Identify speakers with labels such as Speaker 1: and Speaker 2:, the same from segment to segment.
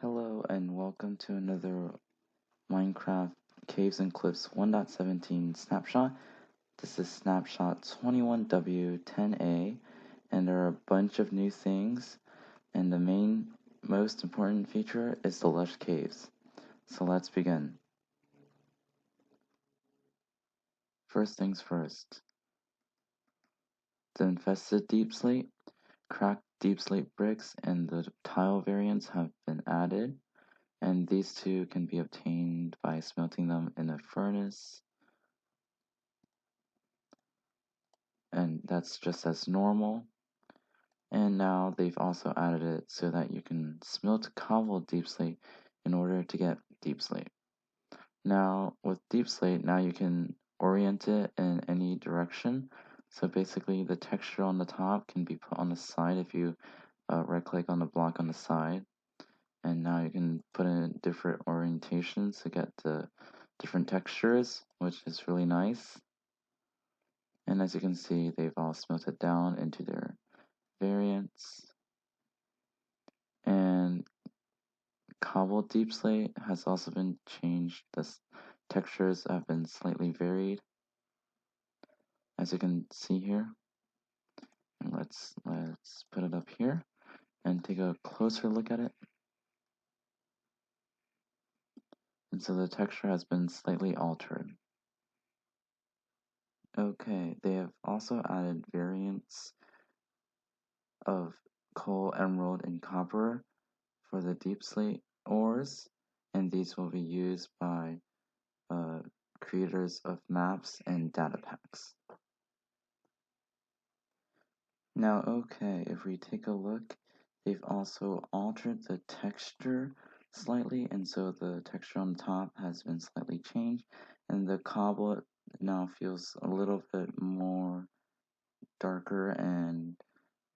Speaker 1: Hello and welcome to another Minecraft Caves and Cliffs 1.17 Snapshot. This is Snapshot 21w10a, and there are a bunch of new things, and the most important feature is the Lush Caves. So let's begin. First things first. The infested deep slate, cracked deep slate bricks, and the tile variants have been added. And these two can be obtained by smelting them in a furnace, and that's just as normal. And now they've also added it so that you can smelt cobbled deep slate in order to get deep slate. Now with deep slate, now you can orient it in any direction. So basically the texture on the top can be put on the side if you right click on the block on the side. And now you can put in different orientations to get the different textures, which is really nice. And as you can see, they've all smelted down into their variants. And cobbled deep slate has also been changed. The textures have been slightly varied, as you can see here. And let's put it up here and take a closer look at it. And so the texture has been slightly altered. Okay, they have also added variants of coal, emerald, and copper for the deep slate ores, and these will be used by creators of maps and data packs. Now, okay, if we take a look, they've also altered the texture slightly, and so the texture on the top has been slightly changed, and the cobble now feels a little bit more darker and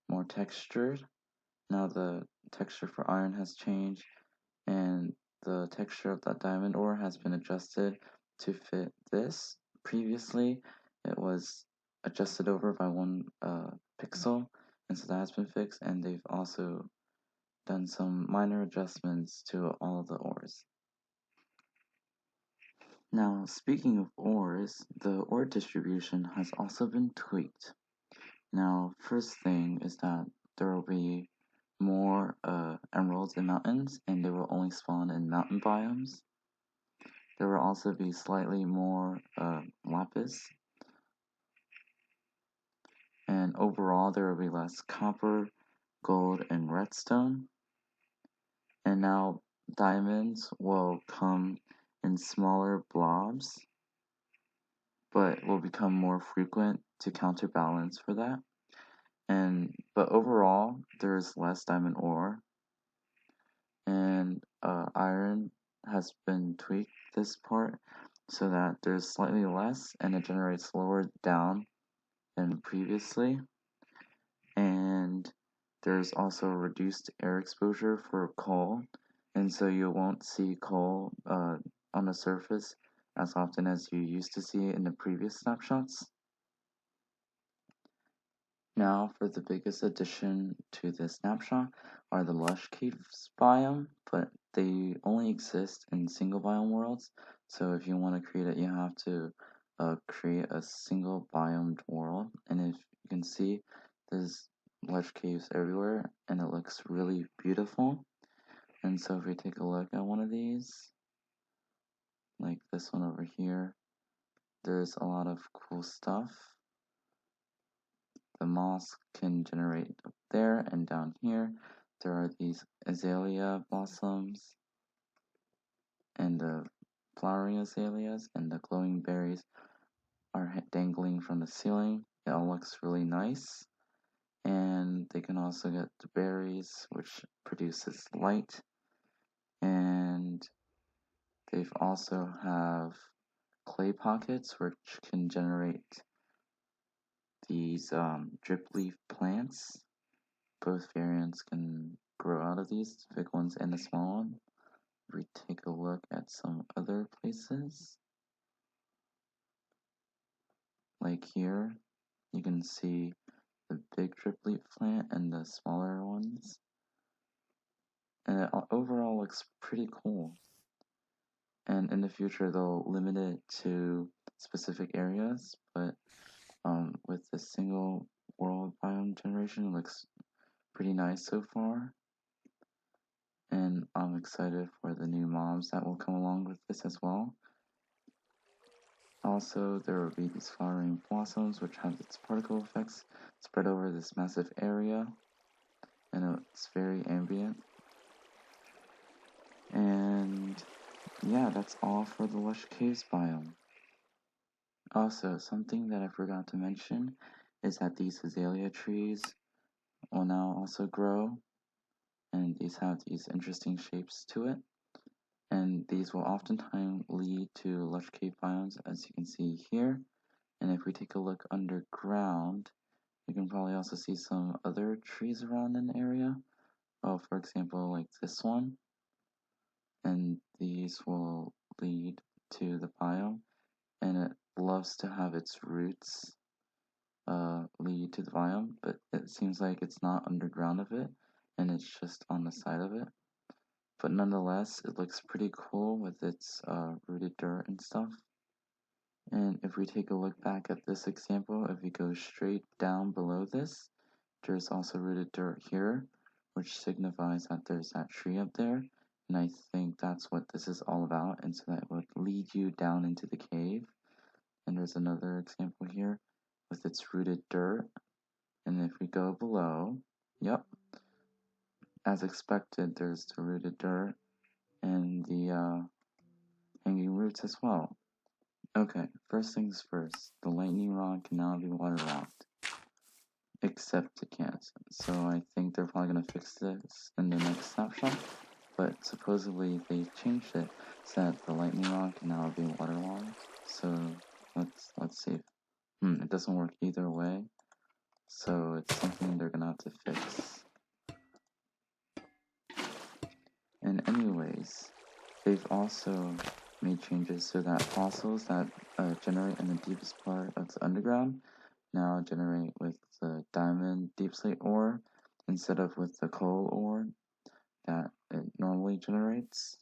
Speaker 1: more textured. Now the texture for iron has changed, and the texture of that diamond ore has been adjusted to fit this. Previously, it was adjusted over by one pixel, and so that has been fixed, and they've also done some minor adjustments to all of the ores. Now, speaking of ores, the ore distribution has also been tweaked. Now, first thing is that there will be more emeralds in mountains, and they will only spawn in mountain biomes. There will also be slightly more lapis, and overall there will be less copper, gold, and redstone. And now diamonds will come in smaller blobs, but will become more frequent to counterbalance for that. But overall, there's less diamond ore, and iron has been tweaked this part so that there's slightly less and it generates lower down than previously. And there's also reduced air exposure for coal, and so you won't see coal on the surface as often as you used to see it in the previous snapshots. Now for the biggest addition to this snapshot are the Lush Caves biome, but they only exist in single biome worlds, so if you want to create it, you have to create a single biomed world. And if you can see, there's Lush Caves everywhere, and it looks really beautiful. And so if we take a look at one of these, like this one over here, there's a lot of cool stuff. The moss can generate up there, and down here there are these azalea blossoms and the flowering azaleas, and the glowing berries are dangling from the ceiling. It all looks really nice. And they can also get the berries, which produces light. And they've also have clay pockets, which can generate these drip leaf plants. Both variants can grow out of these, the big ones and the small one. If we take a look at some other places, like here, you can see the big drip leaf plant and the smaller ones. and it overall looks pretty cool. And in the future, they'll limit it to specific areas, but with the single world biome generation, it looks pretty nice so far. And I'm excited for the new mobs that will come along with this as well. Also, there will be these flowering blossoms, which have its particle effects spread over this massive area, and it's very ambient. And yeah, that's all for the Lush Caves biome. Also, something that I forgot to mention is that these Azalea trees will now also grow, and these have these interesting shapes to it. And these will oftentimes lead to lush cave biomes, as you can see here. And if we take a look underground, you can probably also see some other trees around an area. Oh, for example, like this one. And these will lead to the biome, and it loves to have its roots lead to the biome, but it seems like it's not underground of it, and it's just on the side of it. But nonetheless, it looks pretty cool with its rooted dirt and stuff. And if we take a look back at this example, if we go straight down below this, there's also rooted dirt here, which signifies that there's that tree up there. And I think that's what this is all about, and so that would lead you down into the cave. And there's another example here with its rooted dirt. And if we go below, yep, as expected, there's the rooted dirt and the hanging roots as well. Okay, first things first, the lightning rod can now be waterlogged. Except it can't. So I think they're probably gonna fix this in the next snapshot. But supposedly they changed it so that the lightning rod can now be waterlogged. So let's see. It doesn't work either way. So it's something they're gonna have to fix. And anyways, they've also made changes so that fossils that generate in the deepest part of the underground now generate with the diamond deep slate ore instead of with the coal ore that it normally generates.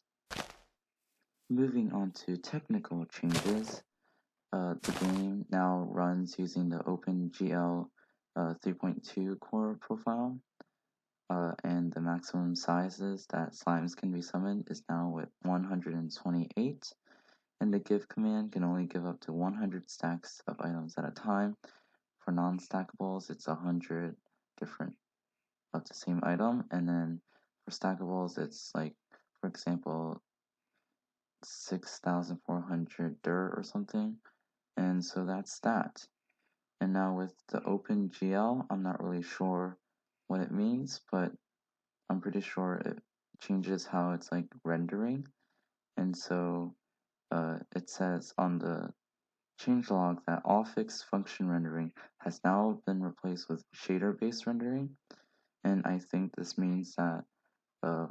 Speaker 1: Moving on to technical changes, the game now runs using the Opengl 3.2 core profile, and the maximum sizes that slimes can be summoned is now with 128, and the give command can only give up to 100 stacks of items at a time. For non-stackables, it's 100 different of the same item, and then for stackables, it's like, for example, 6,400 dirt or something, and so that's that. And now with the Opengl, I'm not really sure what it means, but I'm pretty sure it changes how it's like rendering, and so it says on the changelog that all fixed function rendering has now been replaced with shader-based rendering, and I think this means that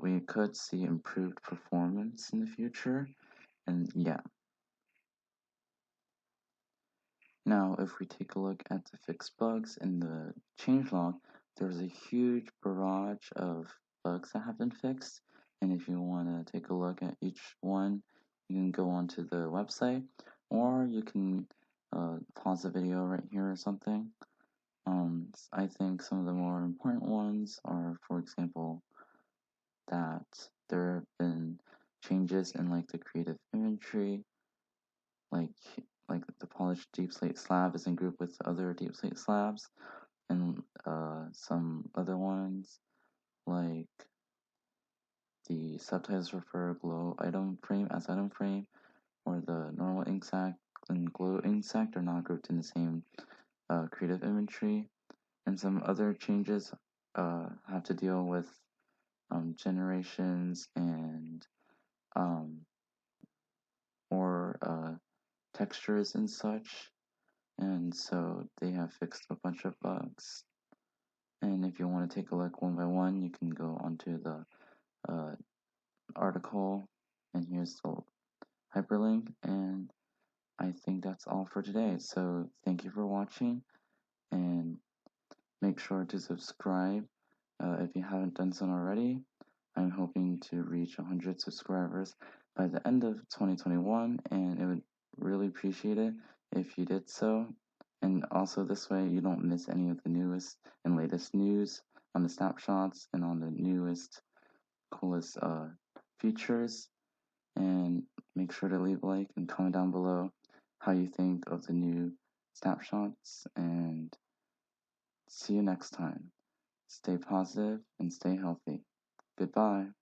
Speaker 1: we could see improved performance in the future, and yeah. Now, if we take a look at the fixed bugs in the changelog, there's a huge barrage of bugs that have been fixed, and if you want to take a look at each one, you can go onto the website, or you can pause the video right here or something. I think some of the more important ones are, for example, that there have been changes in like the creative imagery, like the polished deep slate slab is in group with other deep slate slabs, and some other ones like the subtitles refer glow item frame as item frame, or the normal ink sac and glow ink sac are not grouped in the same creative imagery, and some other changes have to deal with generations and or textures and such, and so they have fixed a bunch of bugs. And if you want to take a look one by one, you can go onto the article, and here's the hyperlink, and I think that's all for today. So thank you for watching, and make sure to subscribe if you haven't done so already. I'm hoping hoping to reach 100 subscribers by the end of 2021, and it would really appreciate it if you did so. And also this way you don't miss any of the newest and latest news on the snapshots and on the newest, coolest features. And make sure to leave a like and comment down below how you think of the new snapshots, and see you next time. Stay positive and stay healthy. Goodbye.